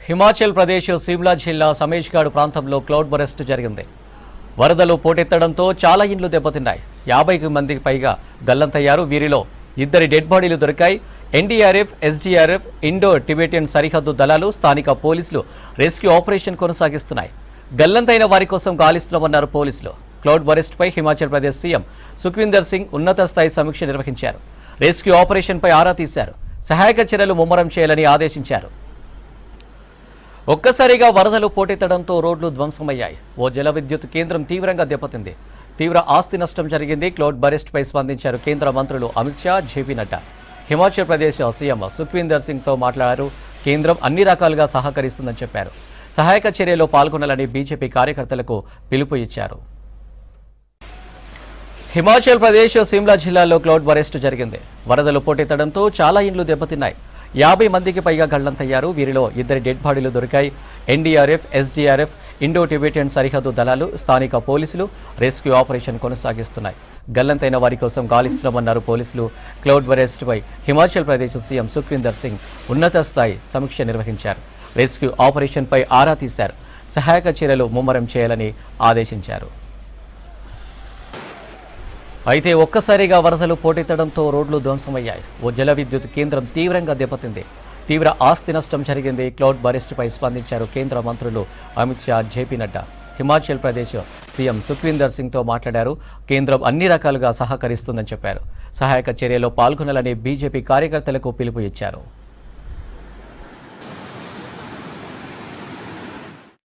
హిమాచల్ ప్రదేశ్ సిమ్లా జిల్లా సమేష్ఘాట్ ప్రాంతంలో క్లౌడ్ బరెస్ట్ జరిగింది. వరదలు పోటెత్తడంతో చాలా ఇండ్లు దెబ్బతిన్నాయి. 50 మందికి పైగా గల్లంతయ్యారు. వీరిలో 2 డెడ్ బాడీలు దొరికాయి. ఎన్డీఆర్ఎఫ్, ఎస్డీఆర్ఎఫ్, ఇండో టిబెటియన్ సరిహద్దు దళాలు, స్థానిక పోలీసులు రెస్క్యూ ఆపరేషన్ కొనసాగిస్తున్నాయి. గల్లంతైన వారి కోసం గాలిస్తున్నామన్నారు పోలీసులు. క్లౌడ్ బరెస్ట్ పై హిమాచల్ ప్రదేశ్ సీఎం సుఖ్వీందర్ సింగ్ ఉన్నత స్థాయి సమీక్ష నిర్వహించారు. రెస్క్యూ ఆపరేషన్ పై ఆరా తీశారు. సహాయక చర్యలు ముమ్మరం చేయాలని ఆదేశించారు. ఒక్కసారిగా వరదలు పోటెత్తడంతో రోడ్లు ధ్వంసమయ్యాయి. ఓ జల విద్యుత్ కేంద్రం తీవ్రంగా దెబ్బతింది. తీవ్ర ఆస్తి నష్టం జరిగింది. క్లౌడ్ బరెస్ట్ పై స్పందించారు కేంద్ర మంత్రులు అమిత్ షా, జేపీ నడ్డా. హిమాచల్ ప్రదేశ్ సీఎం సుఖ్వీందర్ సింగ్తో మాట్లాడారు. కేంద్రం అన్ని రకాలుగా సహకరిస్తుందని చెప్పారు. సహాయక చర్యలో పాల్గొనాలని బీజేపీ కార్యకర్తలకు పిలుపు ఇచ్చారు. హిమాచల్ ప్రదేశ్ సిమ్లా జిల్లాలో క్లౌడ్ బరెస్ట్ జరిగింది. వరదలు పోటెత్తడంతో చాలా ఇండ్లు దెబ్బతిన్నాయి. 50 మందికి పైగా గల్లంతయ్యారు. వీరిలో 2 డెడ్ బాడీలు దొరికాయి. ఎన్డీఆర్ఎఫ్, ఎస్డీఆర్ఎఫ్, ఇండో టిబెటియన్ సరిహద్దు దళాలు, స్థానిక పోలీసులు రెస్క్యూ ఆపరేషన్ కొనసాగిస్తున్నాయి. గల్లంతైన వారి కోసం గాలిస్తున్నామన్నారు పోలీసులు. క్లౌడ్ బరెస్ట్ పై హిమాచల్ ప్రదేశ్ సీఎం సుఖ్వీందర్ సింగ్ ఉన్నత స్థాయి సమీక్ష నిర్వహించారు. రెస్క్యూ ఆపరేషన్ పై ఆరా తీశారు. సహాయక చర్యలు ముమ్మరం చేయాలని ఆదేశించారు. అయితే ఒక్కసారిగా వరదలు పోటెత్తడంతో రోడ్లు ధ్వంసమయ్యాయి. ఓ జల విద్యుత్ కేంద్రం తీవ్రంగా దెబ్బతింది. తీవ్ర ఆస్తి నష్టం జరిగింది. క్లౌడ్ బరెస్ట్ పై స్పందించారు కేంద్ర మంత్రులు అమిత్ షా, జేపీ నడ్డా. హిమాచల్ ప్రదేశ్ సీఎం సుఖ్వీందర్ సింగ్తో మాట్లాడారు. కేంద్రం అన్ని రకాలుగా సహకరిస్తుందని చెప్పారు. సహాయక చర్యలో పాల్గొనాలని బీజేపీ కార్యకర్తలకు పిలుపు ఇచ్చారు.